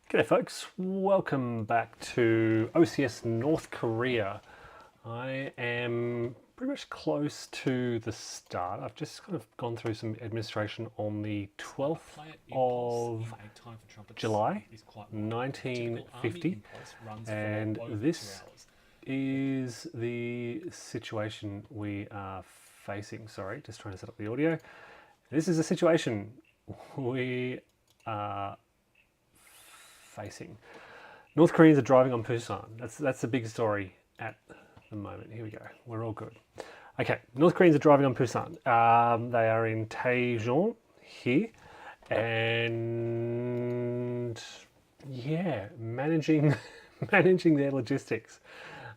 G'day folks, welcome back to OCS North Korea. I am pretty much close to the start. I've just kind of gone through some administration on the 12th of July 1950, and this is the situation we are facing. Sorry, just trying to set up the audio. This is the situation we are facing. North Koreans are driving on Pusan. That's the big story at the moment. Here we go. We're all good. Okay, North Koreans are driving on Pusan. They are in Daejeon here, and yeah, managing their logistics.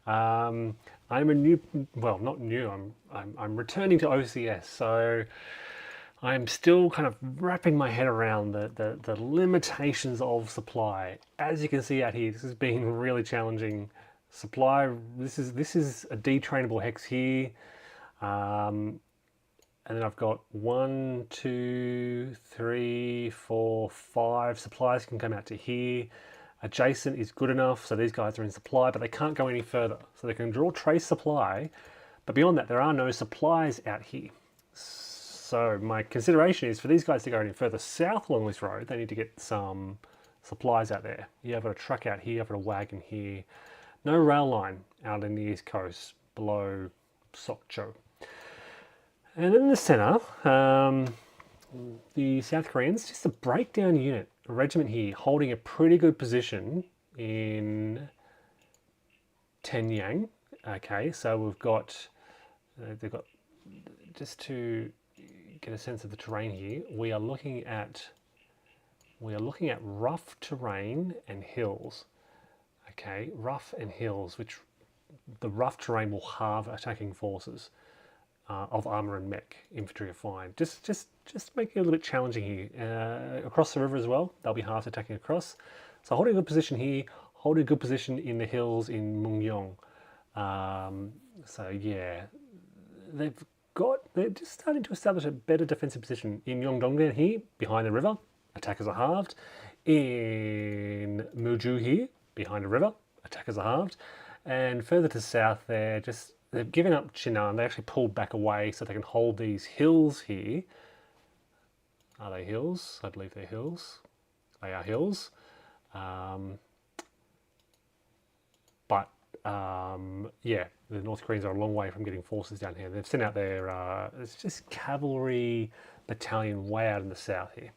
I'm a new, well, not new. I'm returning to OCS, so I'm still kind of wrapping my head around the limitations of supply. As you can see out here, this has been really challenging. Supply, this is a detrainable hex here. And then I've got 1, 2, 3, 4, 5 supplies can come out to here. Adjacent is good enough, so these guys are in supply, but they can't go any further. So they can draw trace supply, but beyond that, there are no supplies out here. So my consideration is for these guys to go any further south along this road, they need to get some supplies out there. Yeah, I've got a truck out here, I've got a wagon here. No rail line out in the east coast below Sokcho. And in the center, the South Koreans, just a breakdown unit, a regiment here, holding a pretty good position in Tenyang. Okay, so we've got, they've got, just to get a sense of the terrain here, we are looking at rough terrain and hills. Okay, rough and hills, which the rough terrain will halve attacking forces of armor and mech. Infantry are fine. Just making it a little bit challenging here. Across the river as well, they'll be half attacking across. So holding a good position here, holding a good position in the hills in Mungyong. So yeah, they're just starting to establish a better defensive position in Yeongdongdae here, behind the river. Attackers are halved. In Muju here, behind the river, attackers are halved. And further to south there, they've given up Chinan. They actually pulled back away so they can hold these hills here. Are they hills? I believe they're hills. They are hills. Yeah, the North Koreans are a long way from getting forces down here. They've sent out their, it's just cavalry battalion way out in the south here,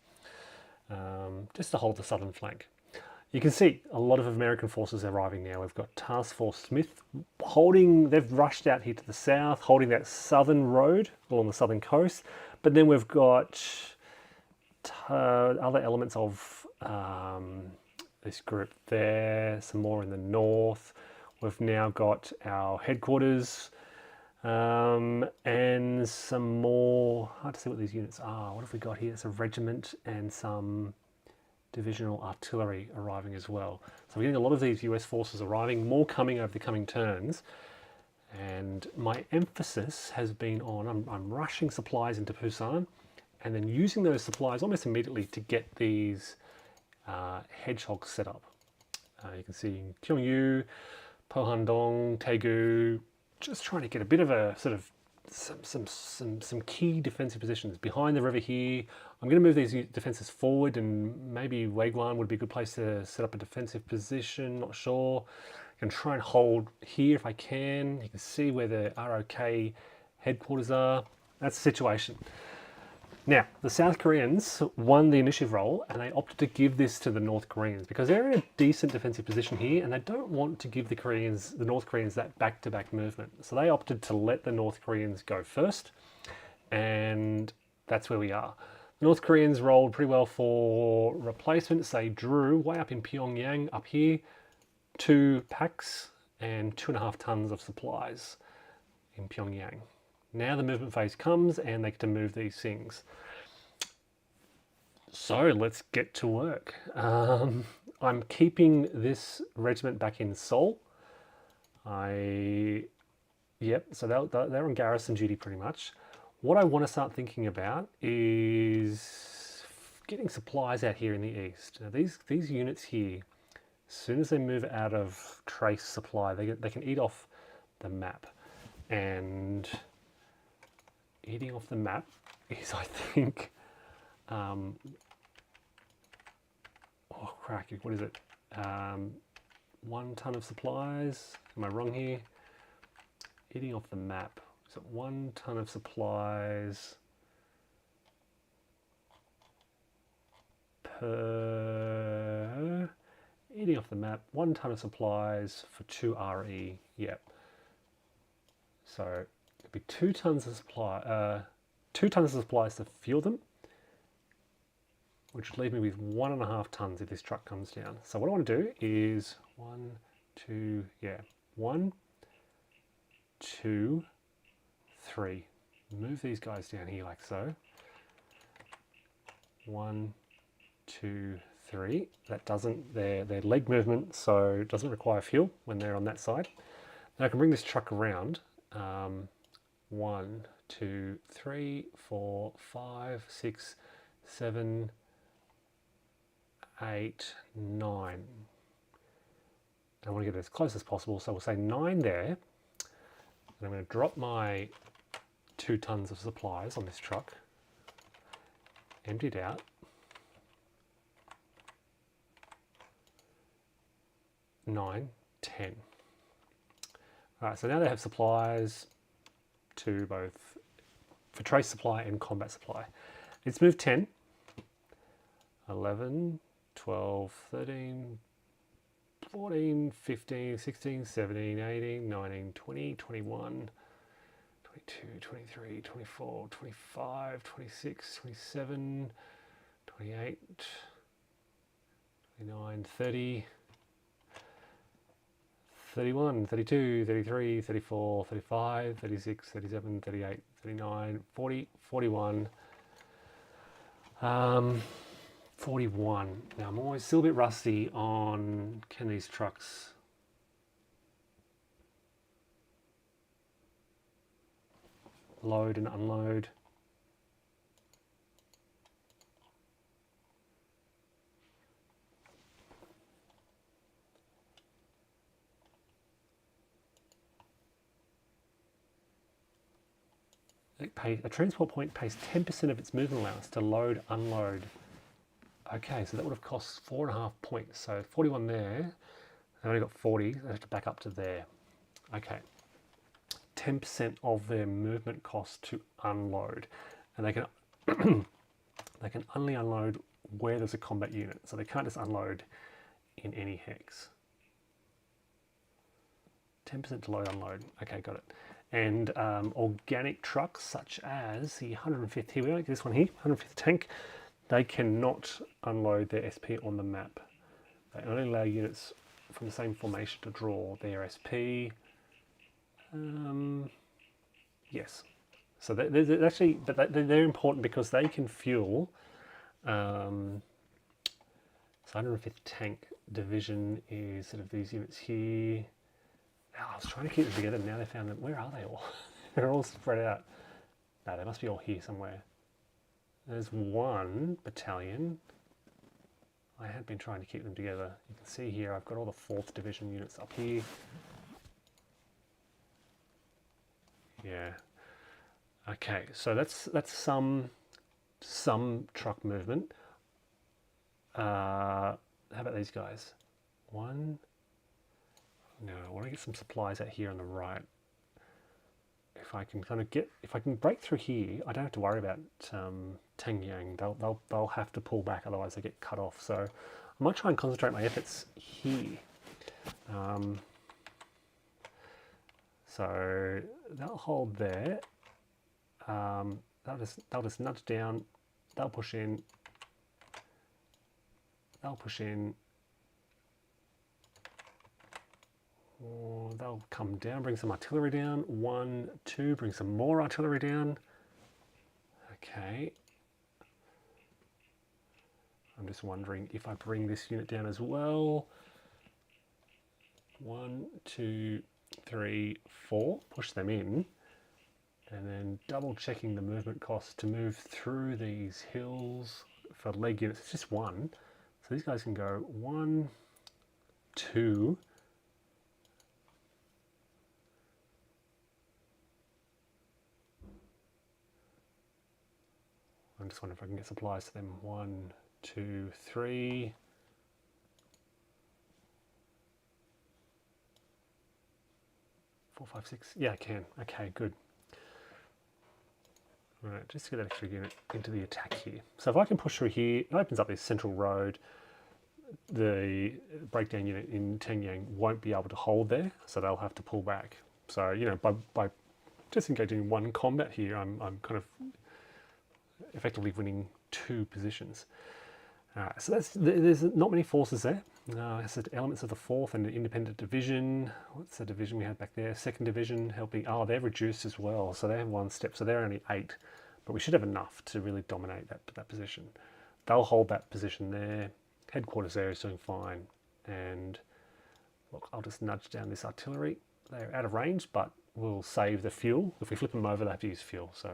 just to hold the southern flank. You can see a lot of American forces arriving now. We've got Task Force Smith they've rushed out here to the south, holding that southern road along the southern coast. But then we've got other elements of this group there, some more in the north. We've now got our headquarters and some more, hard to see what these units are. What have we got here? It's a regiment and some divisional artillery arriving as well. So we're getting a lot of these US forces arriving, more coming over the coming turns. And my emphasis has been on, I'm rushing supplies into Pusan and then using those supplies almost immediately to get these hedgehogs set up. You can see Gyeongju, Pohandong, Daegu, just trying to get a bit of a sort of some key defensive positions behind the river here. I'm going to move these defenses forward, and maybe Waiguan would be a good place to set up a defensive position. Not sure. I can try and hold here if I can. You can see where the ROK headquarters are. That's the situation. Now, the South Koreans won the initiative role and they opted to give this to the North Koreans because they're in a decent defensive position here and they don't want to give the North Koreans that back-to-back movement. So they opted to let the North Koreans go first, and that's where we are. The North Koreans rolled pretty well for replacements. They drew way up in Pyongyang, up here, 2 packs and 2.5 tons of supplies in Pyongyang. Now the movement phase comes and they get to move these things. So let's get to work. I'm keeping this regiment back in Seoul. Yep, so they're on garrison duty pretty much. What I want to start thinking about is getting supplies out here in the east. Now these units here, as soon as they move out of trace supply, they can eat off the map. And eating off the map is, I think, oh cracky, what is it? 1 ton of supplies. Am I wrong here? Eating off the map. So 1 ton of supplies per, eating off the map, 1 ton of supplies for 2 RE. Yep. So it'd be 2 tons of supply, 2 tons of supplies to fuel them, which would leave me with 1.5 tons if this truck comes down. So what I want to do is 1, 2, yeah, 1, 2, 3. Move these guys down here like so. 1, 2, 3. That doesn't, their leg movement, so it doesn't require fuel when they're on that side. Now I can bring this truck around. 1, 2, 3, 4, 5, 6, 7, 8, 9. I want to get it as close as possible, so we'll say 9 there. And I'm going to drop my 2 tons of supplies on this truck, empty it out. 9, 10. All right, so now they have supplies to both for trace supply and combat supply. It's moved 10, 11, 12, 13, 14, 15, 16, 17, 18, 19, 20, 21, 22, 23, 24, 25, 26, 27, 28, 29, 30, 31, 32, 33, 34, 35, 36, 37, 38, 39, 40, 41. 41. Now I'm always still a bit rusty on, can these trucks load and unload? A transport point pays 10% of its movement allowance to load, unload. Okay, so that would have cost 4.5 points. So 41 there, they've only got 40, they have to back up to there. Okay, 10% of their movement cost to unload. And they can they can only unload where there's a combat unit. So they can't just unload in any hex. 10% to load, unload. Okay, got it. And organic trucks such as the 105th, here we go, this one here, 105th tank, they cannot unload their SP on the map. They only allow units from the same formation to draw their SP. Yes. So there's actually, but they're important because they can fuel. So 105th tank division is sort of these units here. Oh, I was trying to keep them together, and now they found them. Where are they all? They're all spread out. No, they must be all here somewhere. There's one battalion. I had been trying to keep them together. You can see here, I've got all the 4th Division units up here. Yeah. Okay, so that's some truck movement. How about these guys? One. No, I want to get some supplies out here on the right. If I can kind of get, if I can break through here, I don't have to worry about Tangyang. They'll have to pull back, otherwise they get cut off. So I might try and concentrate my efforts here. So they'll hold there. They'll just nudge down. They'll push in. They'll push in. Or they'll come down, bring some artillery down. 1, 2, bring some more artillery down. Okay. I'm just wondering if I bring this unit down as well. 1, 2, 3, 4. Push them in. And then double checking the movement costs to move through these hills for leg units, it's just one. So these guys can go 1, 2. I'm just wondering if I can get supplies to them. 1, 2, 3. 4, 5, 6. Yeah, I can. Okay, good. Right, just to get that extra unit into the attack here. So if I can push through here, it opens up this central road. The breakdown unit in Tengyang won't be able to hold there, so they'll have to pull back. So, you know, by just engaging in one combat here, I'm kind of effectively winning 2 positions. So there's not many forces there. It's the elements of the 4th and the independent division. What's the division we had back there? 2nd division helping. Oh, they're reduced as well. So they have 1 step. So they're only 8. But we should have enough to really dominate that position. They'll hold that position there. Headquarters there is doing fine. And look, I'll just nudge down this artillery. They're out of range, but we'll save the fuel. If we flip them over, they have to use fuel. So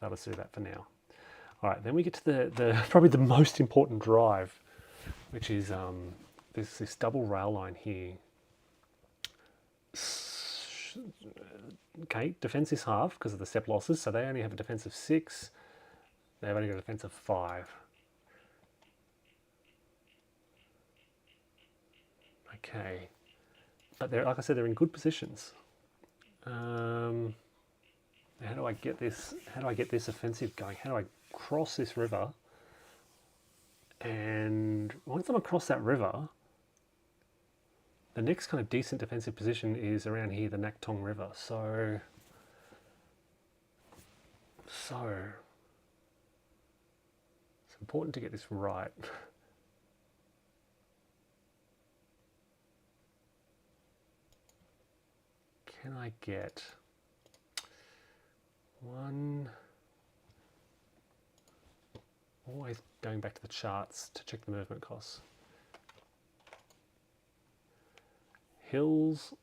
that'll do that for now. All right, then we get to the probably the most important drive, which is there's this double rail line here. Okay, defense is half because of the step losses, so they only have a defense of 6. They've only got a defense of 5. Okay, but they're, like I said, they're in good positions. How do I get this? How do I get this offensive going? How do I cross this river? And once I'm across that river, the next kind of decent defensive position is around here, the Naktong River. So it's important to get this right. Can I get one? Always going back to the charts to check the movement costs. Hills,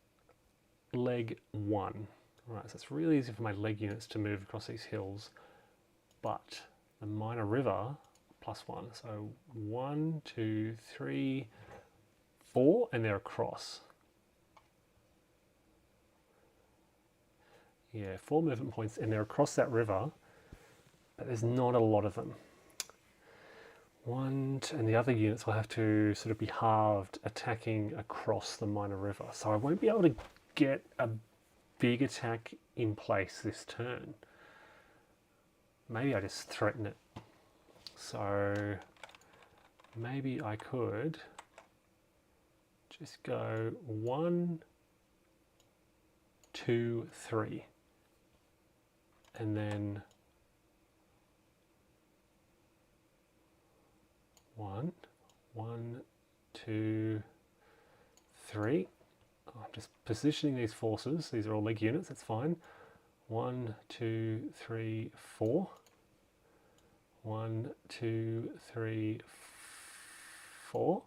leg 1. Right, so it's really easy for my leg units to move across these hills, but the minor river +1. So 1, 2, 3, 4, and they're across. Yeah, 4 movement points, and they're across that river, but there's not a lot of them. And the other units will have to sort of be halved attacking across the minor river. So I won't be able to get a big attack in place this turn. Maybe I just threaten it. So maybe I could just go 1, 2, 3. And then 1, 2, 3. Oh, I'm just positioning these forces. These are all leg units, that's fine. 1, 2, 3, 4. 1, 2, 3, 4.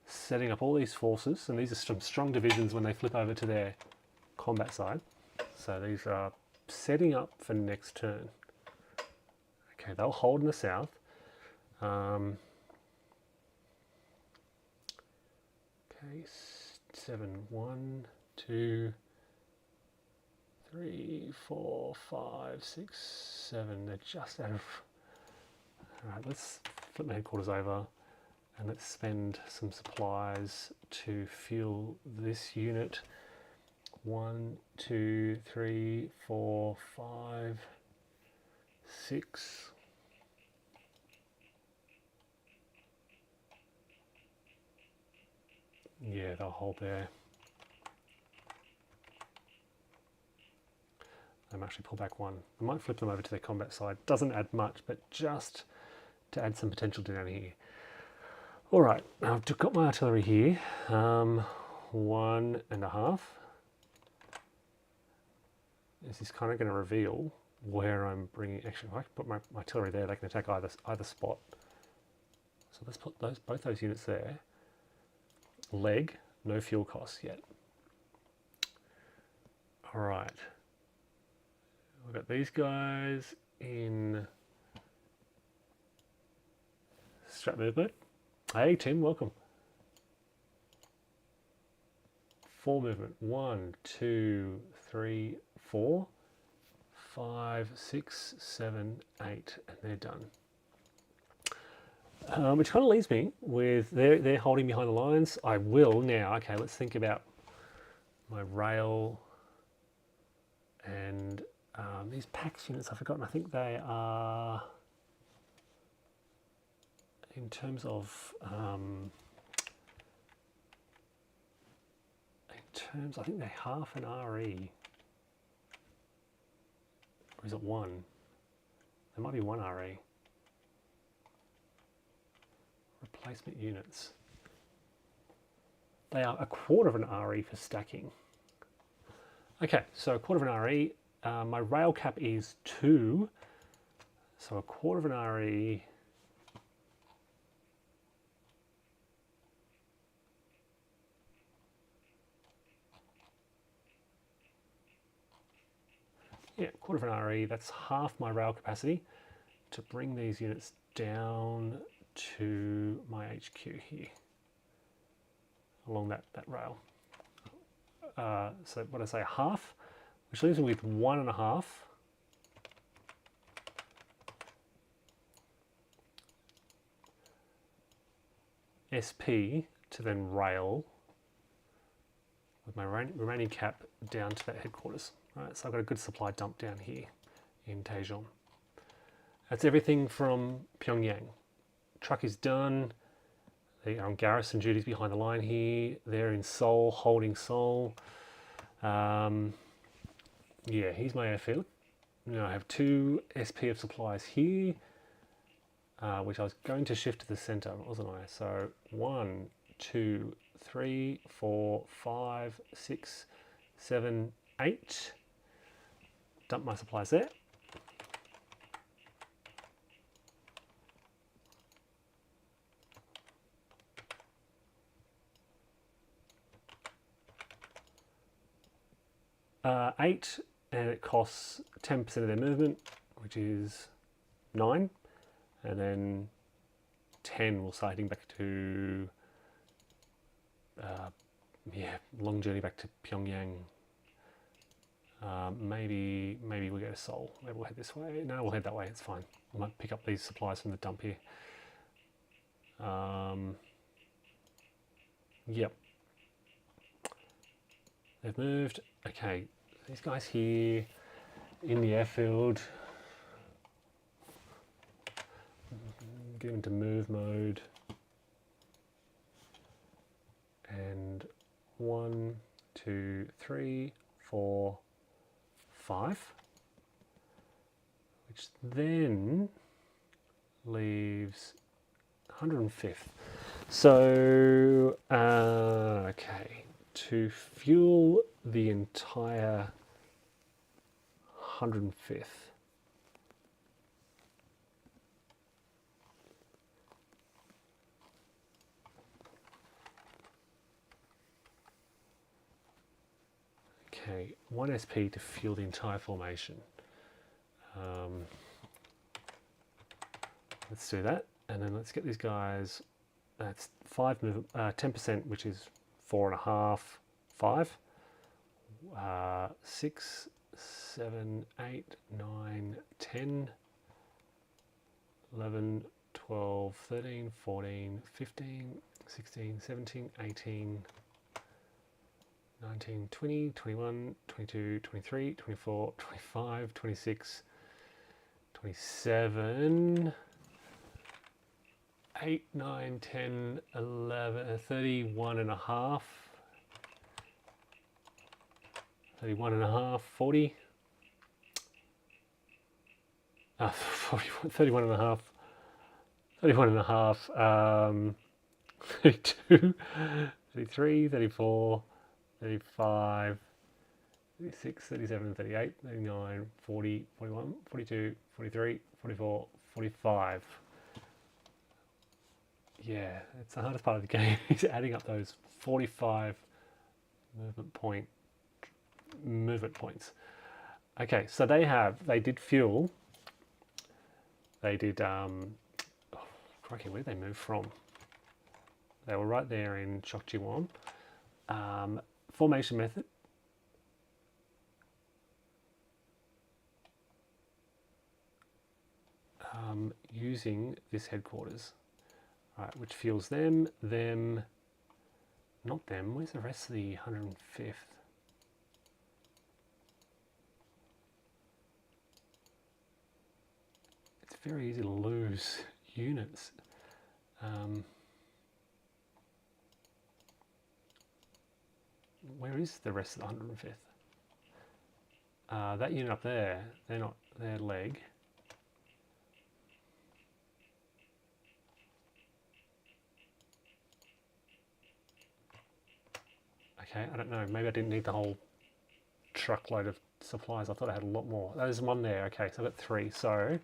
Setting up all these forces, and these are some strong divisions when they flip over to their combat side. So these are setting up for next turn. Okay, they'll hold in the south. Okay, 7, 1, 2, 3, 4, 5, 6, 7. They're just out of. All right, let's flip my headquarters over and let's spend some supplies to fuel this unit. 1, 2, 3, 4, 5, 6. Yeah, they'll hold there. I might actually pull back 1. I might flip them over to their combat side. Doesn't add much, but just to add some potential down here. All right, I've got my artillery here. 1.5. This is kind of going to reveal where I'm bringing. Actually, if I can put my artillery there, they can attack either spot. So let's put both those units there. Leg, no fuel costs yet. All right. We've got these guys in strap movement. Hey Tim, welcome. 4 movement. 1, 2, 3, 4, 5, 6, 7, 8, and they're done. Which kind of leaves me with they're holding behind the lines. I will now. Okay, let's think about my rail and these PAX units. I've forgotten. I think they are in terms of I think they're half an RE, or is it one? There might be one RE. Replacement units. They are a quarter of an RE for stacking. Okay, so a quarter of an RE. My rail cap is 2, so a quarter of an RE. Yeah, quarter of an RE. That's half my rail capacity to bring these units down to my HQ here along that rail. So what I say, half, which leaves me with 1.5. SP to then rail with my remaining cap down to that headquarters. Right, so I've got a good supply dump down here in Daejeon. That's everything from Pyongyang. Truck is done. They are on garrison duties behind the line here. They're in Seoul, holding Seoul. Yeah, here's my airfield. Now I have 2 SP of supplies here, which I was going to shift to the center, wasn't I? So 1, 2, 3, 4, 5, 6, 7, 8. Dump my supplies there. Eight, and it costs 10% of their movement, which is 9, and then 10 will start heading back to long journey back to Pyongyang. Maybe we'll go to Seoul. Maybe we'll head this way. No, we'll head that way. It's fine. I might pick up these supplies from the dump here. Yep. They've moved. Okay, these guys here in the airfield. Get into move mode. And 1, 2, 3, 4, 5, which then leaves 105th. So, okay, to fuel the entire 105th, okay, 1 SP to fuel the entire formation. Let's do that, and then let's get these guys. That's 10%, which is 4.5, 5, 6, 7, 8, 9, 10, 11, 12, 13, 14, 15, 16, 17, 18, 19, 20, 21, 22, 23, 24, 25, 26, 27, 8, 9, 10, 11, 31 and a half, 31 and a half, 40, 31 and a half, 31 and a half, 32, 33, 34, 35, 36, 37, 38, 39, 40, 41, 42, 43, 44, 45. Yeah, it's the hardest part of the game is adding up those 45 movement points. Okay, so they did fuel. They did crikey, where did they move from? They were right there in Chokjiwon. Formation method. Using this headquarters, right, which fuels them, not them, where's the rest of the 105th? It's very easy to lose units. Where is the rest of the 105th? That unit up there, they're not, their leg. Okay, I don't know, maybe I didn't need the whole truckload of supplies. I thought I had a lot more. There's one there. Okay, so I've got 3. So,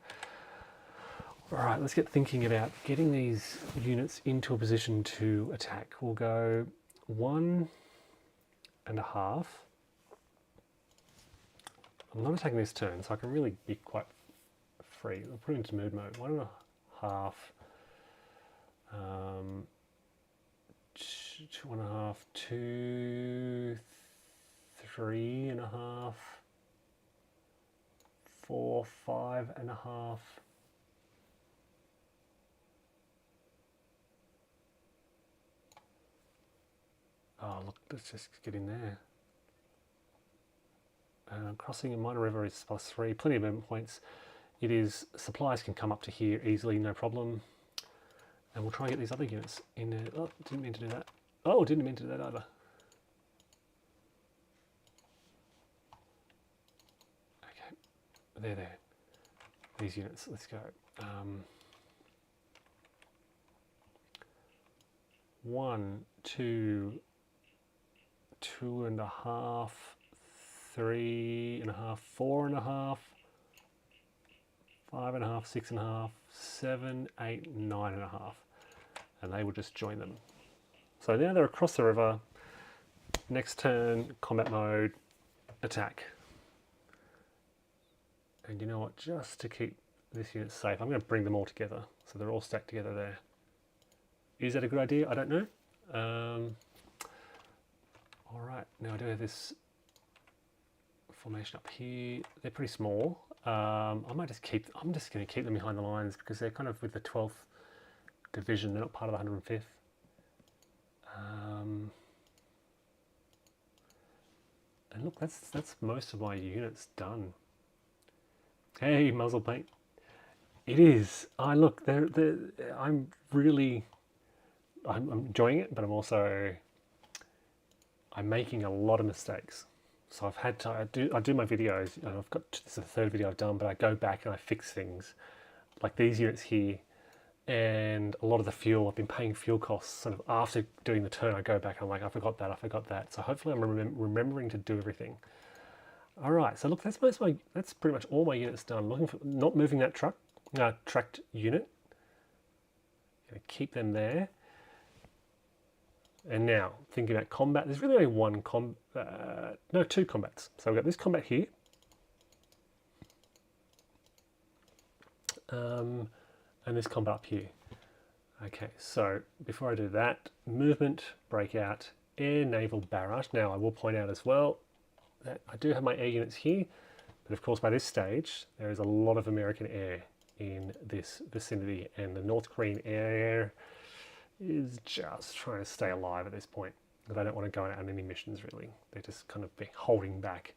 all right, let's get thinking about getting these units into a position to attack. We'll go 1.5. I'm not attacking this turn, so I can really be quite free. I'll put it into mood mode. 1.5. 2.5, 2, 3.5, 4, 5.5. Oh, look, let's just get in there. Crossing a minor river is +3, plenty of movement points. It is, supplies can come up to here easily, no problem. And we'll try and get these other units in there. Oh, didn't mean to do that. Oh, didn't mean to do that either. Okay, they're there. These units, let's go. 1, 2, 2.5, 3.5, 4.5, 5.5, 6.5, 7, 8, 9.5, and they will just join them. So now they're across the river. Next turn, combat mode, attack. And you know what? Just to keep this unit safe, I'm going to bring them all together, so they're all stacked together there. Is that a good idea? I don't know. All right, now I do have this formation up here. They're pretty small. I'm just going to keep them behind the lines because they're kind of with the 12th division. They're not part of the 105th. And look, that's most of my units done. Hey, muzzle paint. It is. Look, I'm enjoying it, but I'm making a lot of mistakes. So I've had to, I do my videos, I've got, this is the 3rd video I've done, but I go back and I fix things. Like these units here, and a lot of the fuel, I've been paying fuel costs sort of after doing the turn. I go back and I'm like, I forgot that. So hopefully I'm remembering to do everything. All right, so look, that's pretty much all my units done. Looking for, not moving that tracked unit. Gonna keep them there. And now, thinking about combat, there's really only two combats. So we've got this combat here. And this combat up here. Okay, so before I do that, movement, breakout, air, naval, barrage. Now I will point out as well that I do have my air units here, but of course by this stage, there is a lot of American air in this vicinity, and the North Korean air is just trying to stay alive at this point. They don't want to go out on any missions really. They're just kind of holding back.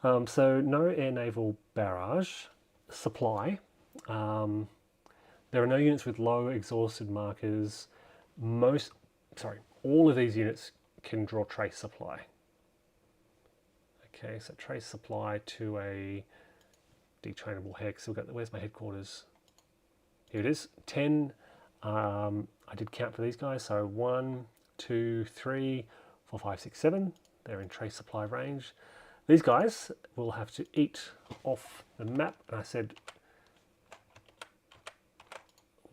So no air naval barrage supply. There are no units with low exhausted markers. All of these units can draw trace supply. Okay, so trace supply to a detrainable hex. So where's my headquarters? Here it is, 10. I did count for these guys, so 1, 2, 3, 4, 5, 6, 7. They're in trace supply range. These guys will have to eat off the map, and I said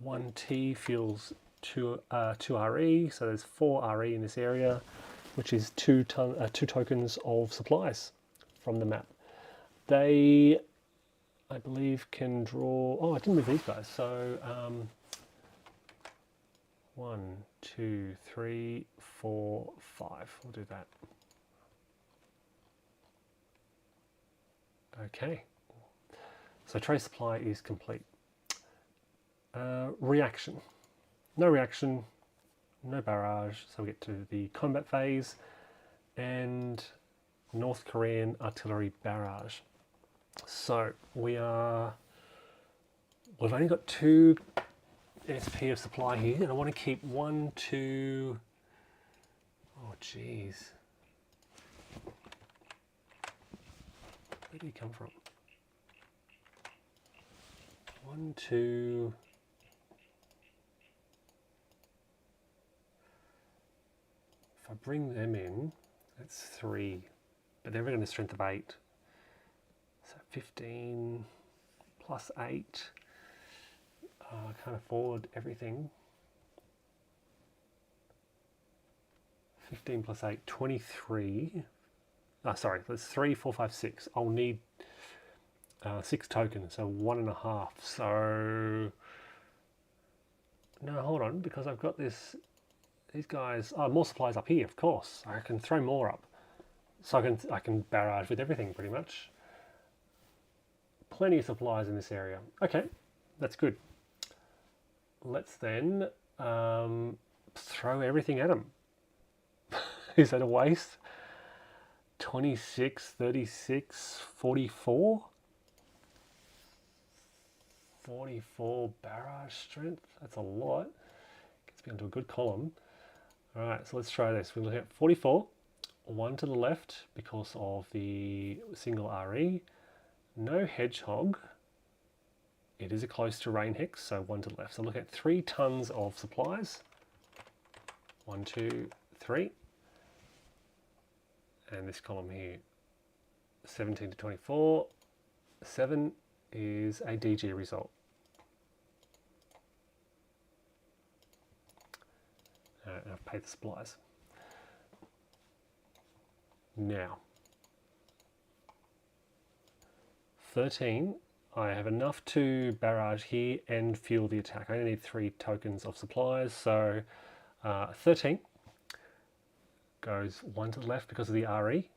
1T fuels 2 RE, so there's 4 RE in this area, which is 2 tokens of supplies from the map. They, I believe, can draw. Oh, I didn't move these guys, so 1, 2, 3, 4, 5. We'll do that. Okay. So tray supply is complete. Reaction. No reaction, no barrage. So we get to the combat phase and North Korean artillery barrage. So we've only got 2 SP of supply here, and I want to keep 1, 2. Oh, geez. Where did he come from? 1, 2. If I bring them in, that's 3, but they're going to strength of 8. So 15 plus 8. I can't afford everything. 15 plus 8, 23. Sorry, that's 3, 4, 5, 6. I'll need 6 tokens, so 1.5. So no, hold on, because I've got these guys. Oh, more supplies up here, of course. I can throw more up, so I can barrage with everything pretty much. Plenty of supplies in this area. Okay, that's good. Let's then throw everything at them. Is that a waste? 26, 36, 44? 44 barrage strength? That's a lot. Gets me onto a good column. Alright, so let's try this. We're looking at 44, 1 to the left because of the single RE. No hedgehog. It is a close to rain hex, so 1 to the left. So look at 3 tons of supplies. 1, 2, 3. And this column here, 17 to 24. 7 is a DG result. And I've paid the supplies. Now, 13. I have enough to barrage here and fuel the attack. I only need 3 tokens of supplies, so 13 goes 1 to the left because of the RE,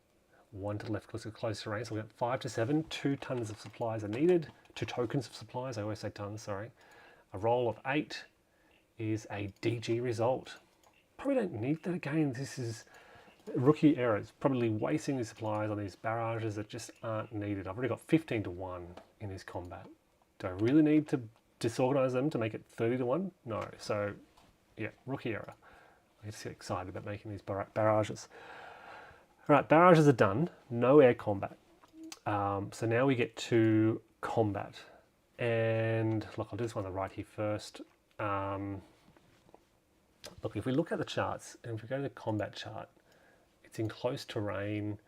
1 to the left because of close to range. So we've got 5 to 7, 2 tons of supplies are needed, 2 tokens of supplies, I always say tons, sorry. A roll of 8 is a DG result. Probably don't need that again. This is rookie errors, probably wasting the supplies on these barrages that just aren't needed. I've already got 15 to 1 in this combat. Do I really need to disorganize them to make it 30 to 1? No. So, yeah, rookie error. I just get excited about making these barrages. All right, barrages are done. No air combat. So now we get to combat. And look, I'll do this one on the right here first. Look, if we look at the charts, and if we go to the combat chart, it's in close terrain.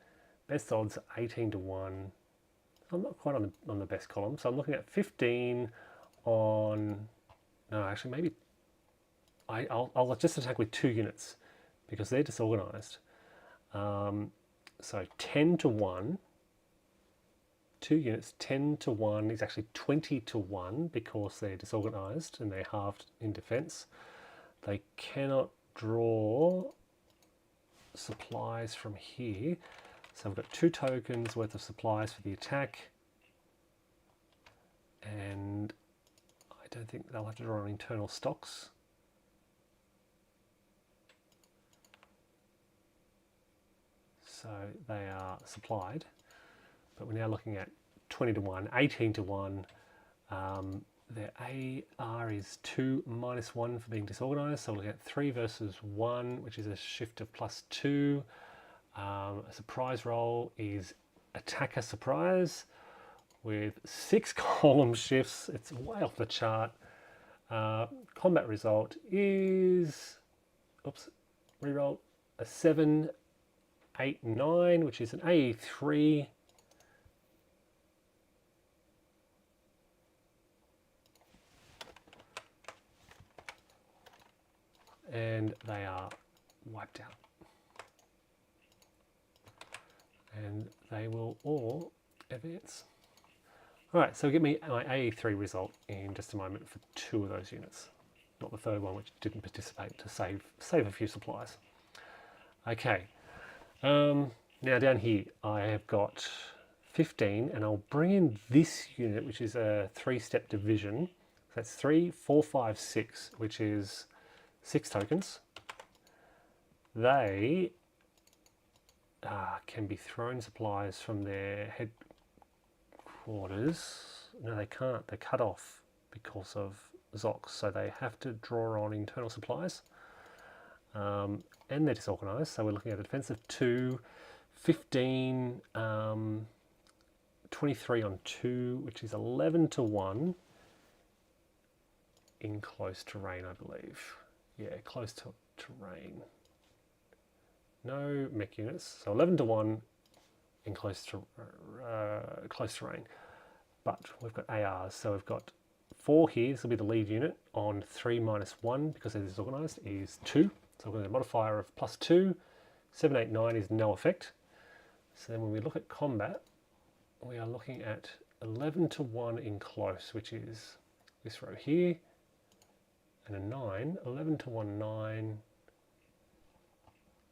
Best odds 18 to 1. I'm not quite on the best column, so I'm looking at 15 on. No, actually, maybe I'll just attack with 2 units because they're disorganized. So 10 to 1. 2 units, 10 to 1 is actually 20 to 1 because they're disorganized and they're halved in defense. They cannot draw supplies from here. So I've got 2 tokens worth of supplies for the attack. And I don't think they'll have to draw on internal stocks. So they are supplied. But we're now looking at 20 to 1, 18 to 1. Their AR is 2 minus 1 for being disorganized. So we'll get 3 versus 1, which is a shift of +2. A surprise roll is attacker surprise with 6 column shifts. It's way off the chart. Combat result is, oops, reroll a 7, 8, 9, which is an AE3. And they are wiped out. And they will all advance. All right, so give me my AE3 result in just a moment for 2 of those units. not the third one, which didn't participate, to save a few supplies. Okay, now down here I have got 15, and I'll bring in this unit, which is a 3-step division. So that's 3, 4, 5, 6, which is 6 tokens. They can be thrown supplies from their headquarters. No, they can't. They're cut off because of Zox, so they have to draw on internal supplies. And they're disorganized, so we're looking at a defense of 2, 15, 23 on 2, which is 11 to 1 in close terrain, I believe. Yeah, close to terrain. No mech units, so 11 to 1 in close terrain. But we've got ARs, so we've got 4 here. This will be the lead unit on 3 minus 1 because it is disorganized is 2. So we've got a modifier of +2. 7, 8, 9 is no effect. So then when we look at combat, we are looking at 11 to 1 in close, which is this row here, and a 9. 11 to 1, 9,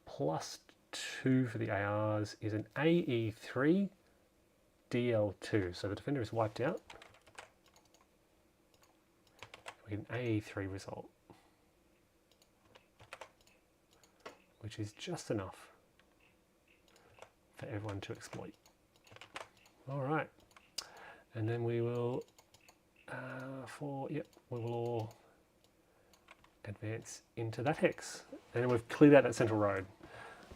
+2 for the ARs is an AE3, DL2. So the defender is wiped out. We get an AE3 result, which is just enough for everyone to exploit. All right, and then we will, we will all advance into that hex, and then we've cleared out that central road.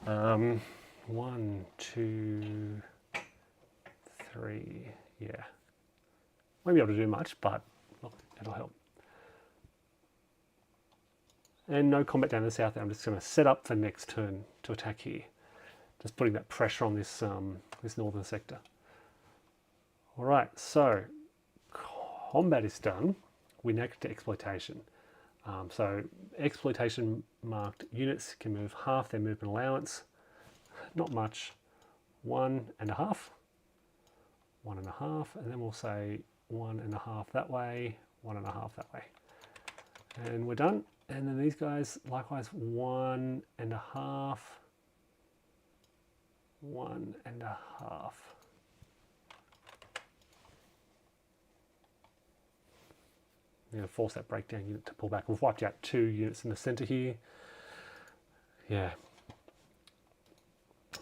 1, 2, 3, yeah. Won't be able to do much, but look, it'll help. And no combat down the south. I'm just going to set up for next turn to attack here. Just putting that pressure on this this northern sector. All right, so combat is done. We now get to exploitation. So exploitation marked units can move half their movement allowance. Not much. 1.5, 1.5, and then we'll say 1.5 that way, 1.5 that way, and we're done. And then these guys likewise 1.5, 1.5. I'm going to force that breakdown unit to pull back. We've wiped out 2 units in the center here. Yeah.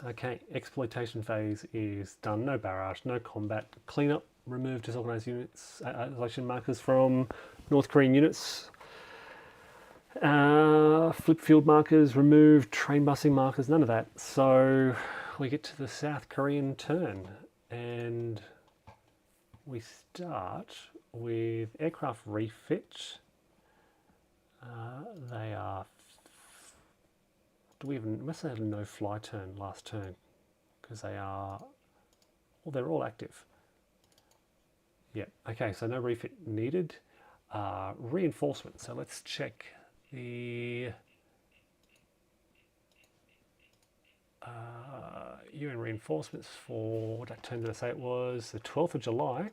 Okay, exploitation phase is done. No barrage, no combat. Cleanup, remove disorganized units, isolation markers from North Korean units. Flip field markers, remove train busing markers, none of that. So we get to the South Korean turn, and we start with aircraft refit. They are. Do we even? Must have had a no-fly turn last turn, because they are. Well, they're all active. Yeah. Okay. So no refit needed. Reinforcement. So let's check the UN reinforcements for what turn did I say it was? The 12th of July.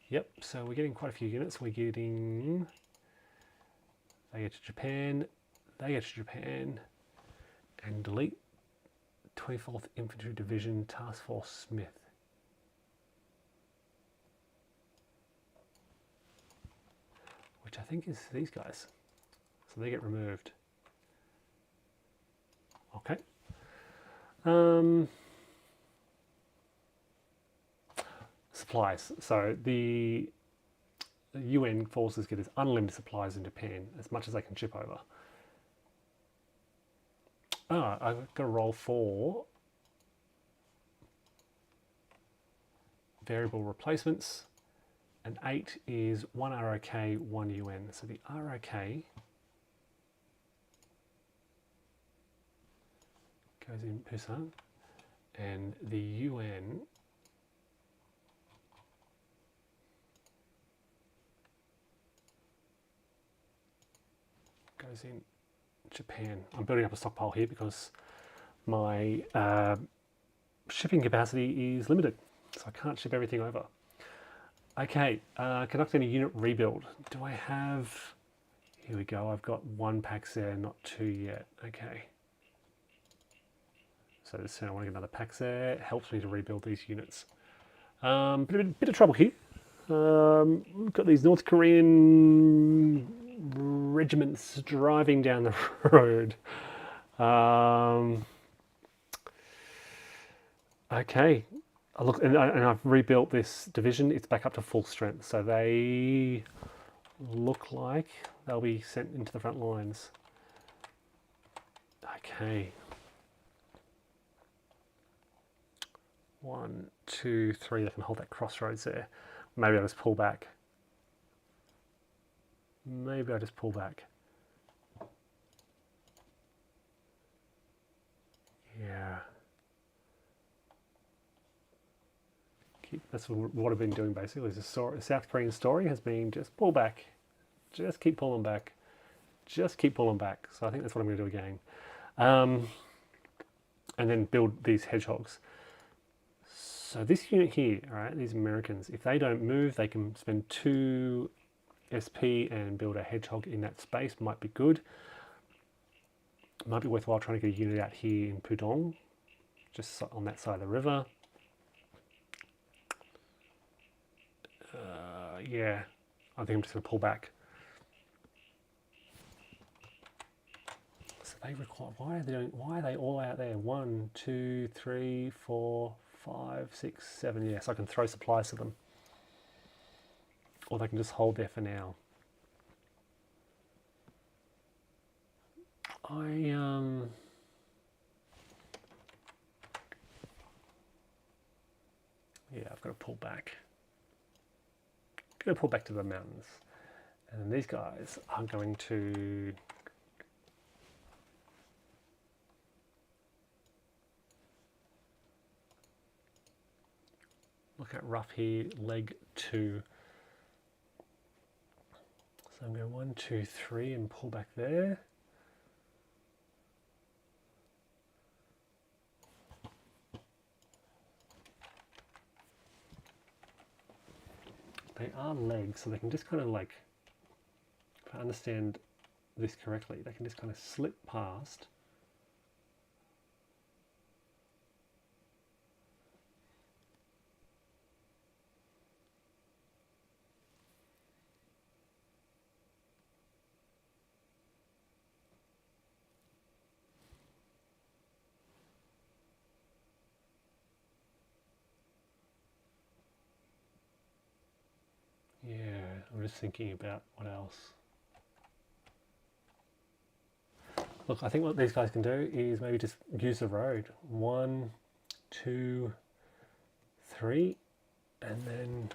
Yep, so we're getting quite a few units. We're getting, they get to Japan, and delete 24th Infantry Division Task Force Smith. Which I think is these guys. So they get removed. Okay. Supplies. So the UN forces get as unlimited supplies in Japan, as much as they can ship over. I've got to roll for variable replacements. And 8 is 1 ROK, 1 UN. So the ROK goes in Pusan, and the UN goes in Japan. I'm building up a stockpile here because my shipping capacity is limited, so I can't ship everything over. Okay, conduct any unit rebuild. Do I have Here we go. I've got 1 pax there, not 2 yet. Okay. So this I want to get another pax there. It helps me to rebuild these units. Bit of trouble here. We've got these North Korean regiments driving down the road. Okay. Look, and I've rebuilt this division. It's back up to full strength. So they look like they'll be sent into the front lines. Okay. 1, 2, 3. They can hold that crossroads there. Maybe I'll just pull back. Maybe I'll just pull back. Yeah. That's what I've been doing basically. The South Korean story has been just pull back. Just keep pulling back. Just keep pulling back. So I think that's what I'm going to do again. And then build these hedgehogs. So this unit here, all right, these Americans, if they don't move, they can spend 2 SP and build a hedgehog in that space. Might be good. Might be worthwhile trying to get a unit out here in Pudong, just on that side of the river. Yeah, I think I'm just going to pull back. So they require. Why are they all out there? 1, 2, 3, 4, 5, 6, 7. Yes, I can throw supplies to them, or they can just hold there for now. Yeah, I've got to pull back. Going to pull back to the mountains, and then these guys are going to look at rough here, leg 2. So I'm going 1, 2, 3 and pull back there. They are legs, so they can just kind of like, if I understand this correctly, they can just kind of slip past. Yeah, I'm just thinking about what else. Look, I think what these guys can do is maybe just use the road. 1, 2, 3, and then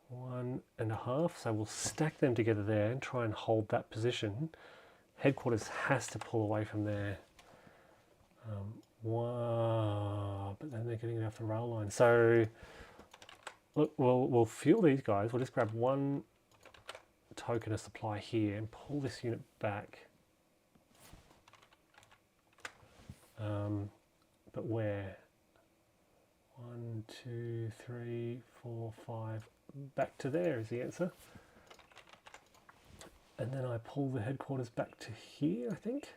one and a half. So we'll stack them together there and try and hold that position. Headquarters has to pull away from there. Wow, but then they're getting off the rail line. So look, we'll fuel these guys. We'll just grab 1 token of supply here and pull this unit back. But where? 1, 2, 3, 4, 5. Back to there is the answer. And then I pull the headquarters back to here, I think.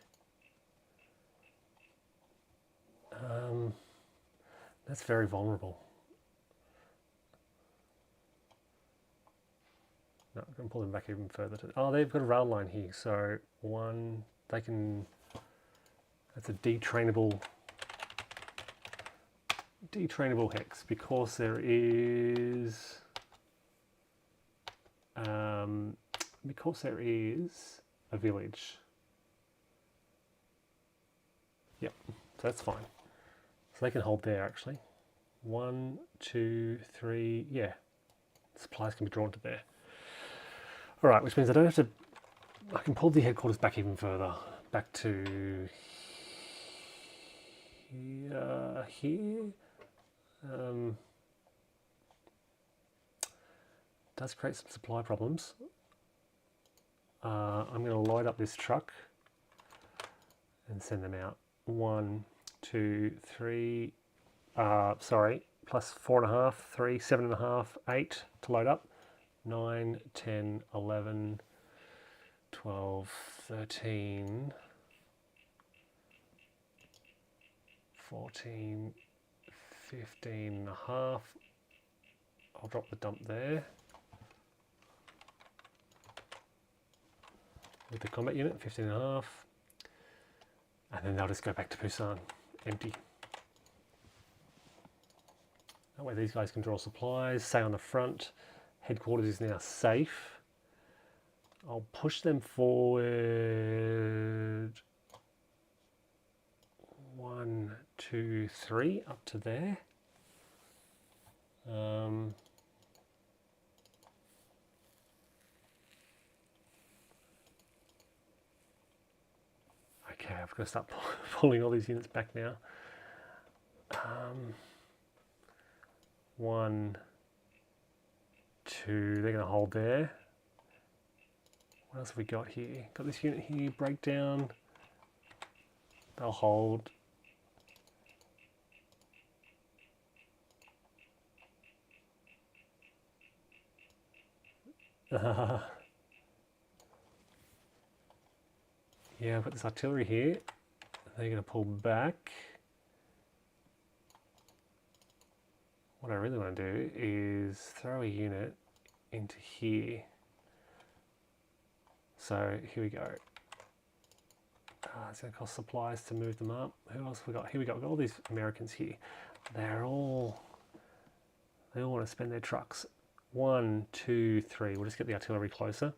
That's very vulnerable. No, I'm going to pull them back even further. Oh, they've got a rail line here. So 1, they can, that's a detrainable hex because there is, a village. Yep, so that's fine. So they can hold there actually. 1, 2, 3, yeah. Supplies can be drawn to there. All right, which means I don't have to, I can pull the headquarters back even further, back to here. Does create some supply problems. I'm going to load up this truck and send them out. 1, 2, 3. Sorry, plus 4.5, 3, 7.5, 8 to load up. 9, 10, 11, 12, 13, 14, 15.5. I'll drop the dump there. With the combat unit, 15.5. And then they'll just go back to Pusan, empty. That way these guys can draw supplies, stay on the front. Headquarters is now safe. I'll push them forward 1, 2, 3 up to there. Okay, I've got to start pulling all these units back now. 1, 2, they're going to hold there. What else have we got here? Got this unit here, breakdown. They'll hold. Yeah, I've got this artillery here. They're going to pull back. What I really want to do is throw a unit into here. So here we go. It's going to cost supplies to move them up. Who else have we got? Here we go. We've got all these Americans here. They all want to spend their trucks. 1, 2, 3. We'll just get the artillery closer.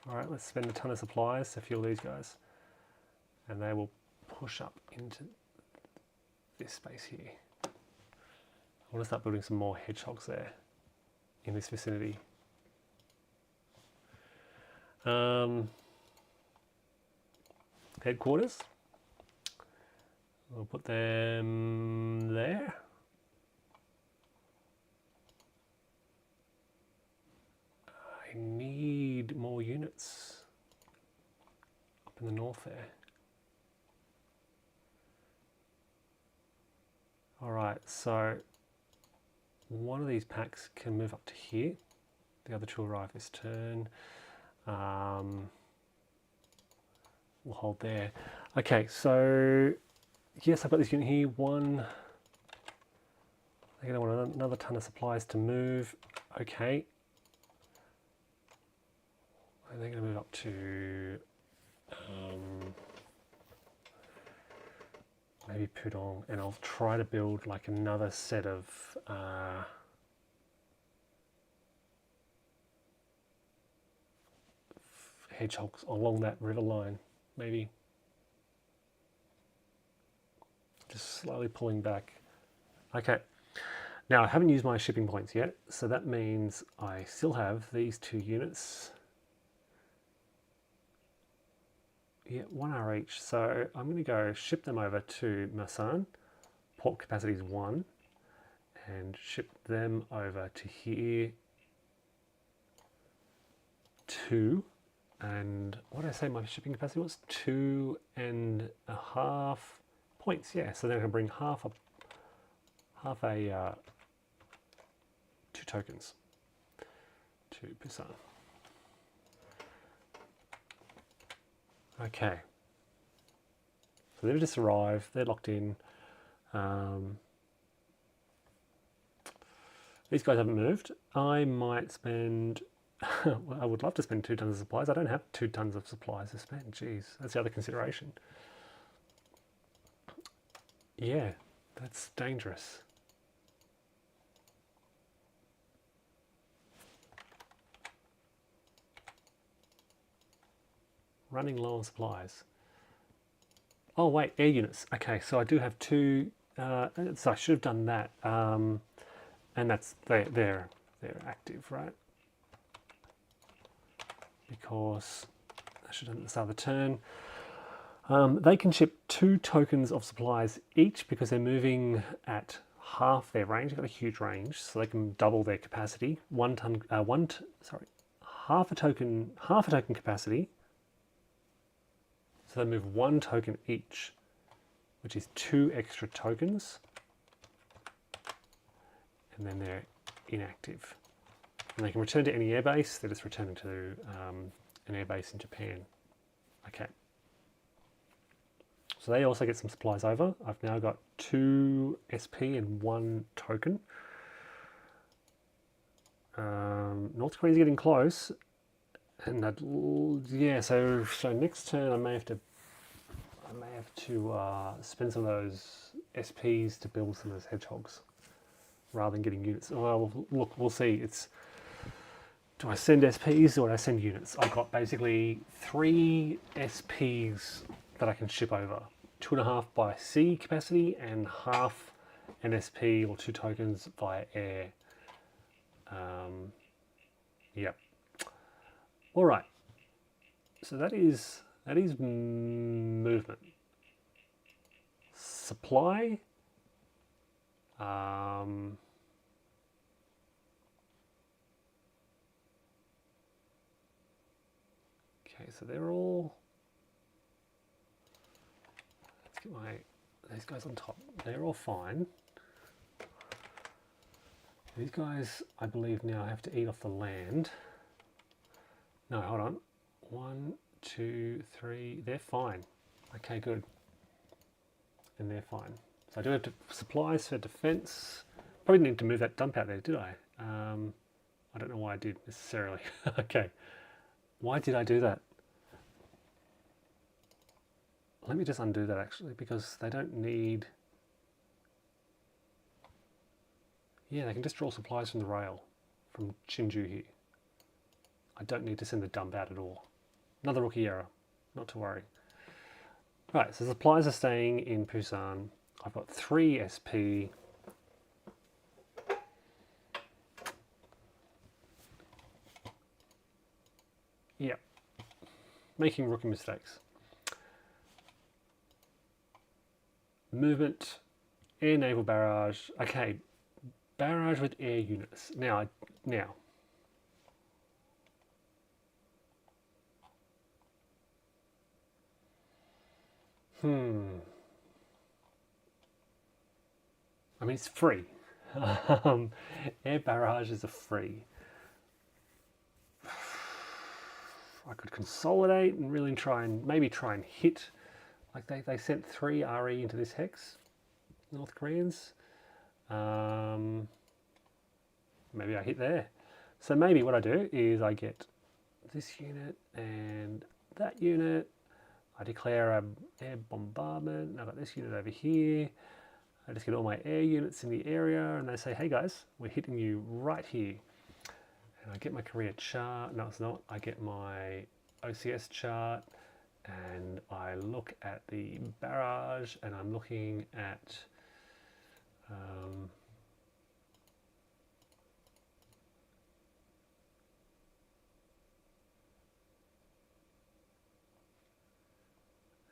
All right, let's spend a ton of supplies to fuel these guys. And they will push up into this space here. I want to start building some more hedgehogs there in this vicinity. Headquarters. We'll put them there. I need more units up in the north there. All right, so one of these packs can move up to here. The other two arrive this turn. We'll hold there. Okay, so yes, I've got this unit here. One. They're going to want another ton of supplies to move. Okay. And they're going to move up to maybe Pudong, and I'll try to build like another set of hedgehogs along that river line, maybe. Just slowly pulling back. Okay, now I haven't used my shipping points yet, so that means I still have these 2 units. Yeah, 1 hour each. So I'm going to go ship them over to Pusan. Port capacity is 1. And ship them over to here. 2. And what did I say my shipping capacity was? 2.5 points. Yeah, so then I can bring half a 2 tokens to Pusan. Okay, so they've just arrived, they're locked in. These guys haven't moved. I might spend, well, I would love to spend 2 tons of supplies. I don't have 2 tons of supplies to spend. Jeez, that's the other consideration. Yeah, that's dangerous. Running low on supplies. Oh wait, air units. Okay, so I do have 2. So I should have done that. And that's they're active, right? Because I should have done it at the start of the turn. They can ship 2 tokens of supplies each because they're moving at half their range. They've got a huge range, so they can double their capacity. Half a token capacity. So they move 1 token each, which is 2 extra tokens, and then they're inactive. And they can return to any airbase. They're just returning to an airbase in Japan. Okay. So they also get some supplies over. I've now got 2 SP and 1 token. North Korea's getting close, and that, yeah. So next turn I may have to spend some of those SPs to build some of those hedgehogs, rather than getting units. Well, look, we'll see. Do I send SPs or do I send units? I've got basically 3 SPs that I can ship over. 2.5 by sea capacity and half an SP or 2 tokens via air. Yep. All right. So that is movement. Supply. Okay, so they're all. Let's get these guys on top. They're all fine. These guys, I believe, now have to eat off the land. No, hold on. 1, 2, 3. They're fine. Okay, good. And they're fine. So I do have supplies for defense. Probably need to move that dump out there, did I? I don't know why I did necessarily. Okay. Why did I do that? Let me just undo that actually, because they don't need... Yeah, they can just draw supplies from the rail, from Shinju here. I don't need to send the dump out at all. Another rookie error, not to worry. Right, so supplies are staying in Pusan. I've got 3 SP. Yep, making rookie mistakes. Movement, air naval barrage. Okay, barrage with air units. Now. I mean, it's free. Air barrages are free. I could consolidate and really maybe try and hit. Like they sent 3 RE into this hex, North Koreans. Maybe I hit there. So maybe what I do is I get this unit and that unit. I declare an air bombardment. And I've got this unit over here. I just get all my air units in the area and they say, hey guys, we're hitting you right here. And I get my Korea chart. No, it's not. I get my OCS chart and I look at the barrage and I'm looking at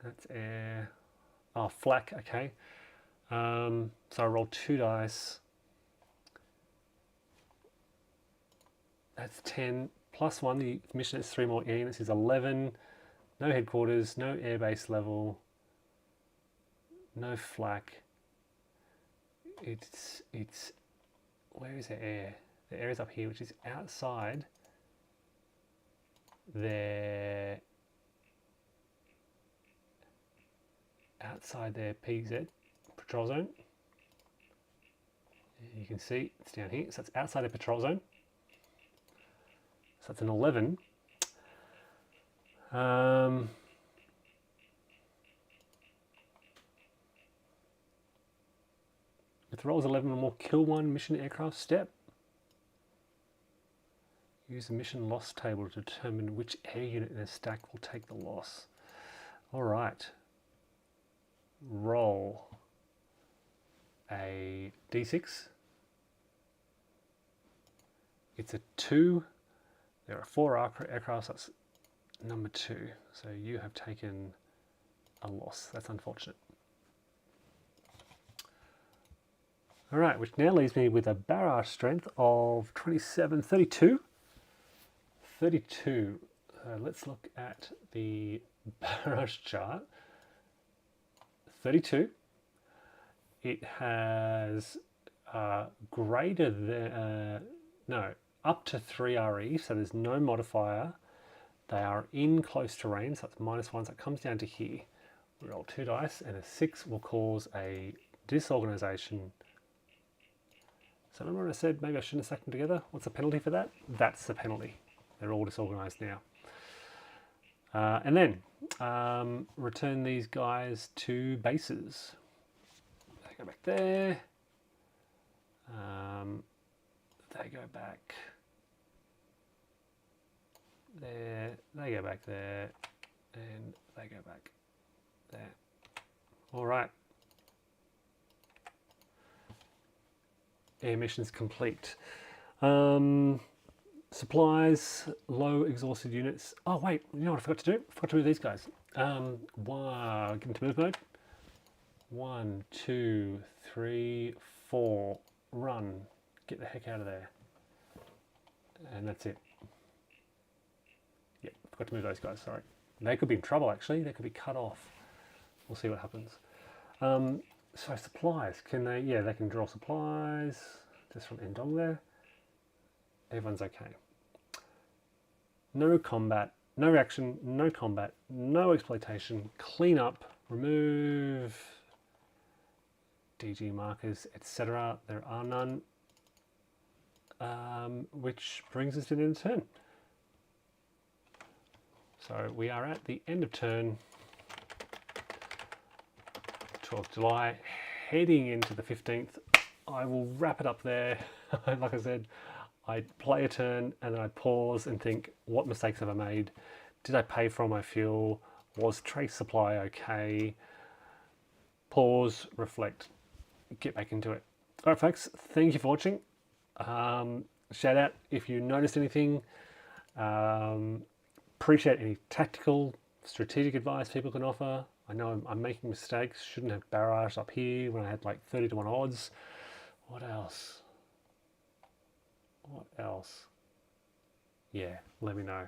that's air. Oh, flak, okay. So I roll 2 dice. That's 10 plus 1. The mission is 3 more air units is 11. No headquarters, no airbase level, no flak. It's where is the air? The air is up here, which is outside their PZ patrol zone. You can see it's down here, so it's outside the patrol zone. So it's an 11. With rolls 11 or more, kill 1 mission aircraft step. Use the mission loss table to determine which air unit in a stack will take the loss. All right. Roll a d6. It's a 2. There are 4 aircrafts. That's number 2. So you have taken a loss. That's unfortunate. All right, which now leaves me with a barrage strength of 27, 32. 32. Let's look at the barrage chart. 32. It has greater than, no, up to 3 RE, so there's no modifier. They are in close terrain, so that's -1, so it comes down to here. We roll 2 dice, and a 6 will cause a disorganization. So remember when I said maybe I shouldn't have stacked them together? What's the penalty for that? That's the penalty. They're all disorganized now. And then return these guys to bases. They go back there. They go back there. They go back there. And they go back there. All right. Air missions complete. Supplies, low exhausted units. Oh wait, you know what I forgot to do? I forgot to move these guys. Wow, get into move mode. 1, 2, 3, 4. Run. Get the heck out of there. And that's it. Yeah, forgot to move those guys, sorry. They could be in trouble actually, they could be cut off. We'll see what happens. So supplies, can they, yeah, they can draw supplies, just from Endong there. Everyone's okay. No combat, no reaction, no combat, no exploitation, clean up, remove DG markers, etc. There are none, which brings us to the end of turn. So we are at the end of turn, 12th July, heading into the 15th. I will wrap it up there. Like I said, I play a turn and then I pause and think, what mistakes have I made? Did I pay for all my fuel? Was trace supply okay? Pause, reflect, get back into it. All right, folks, thank you for watching. Shout out if you noticed anything. Appreciate any tactical, strategic advice people can offer. I know I'm making mistakes. Shouldn't have barraged up here when I had like 30 to 1 odds. What else? What else? Yeah, let me know.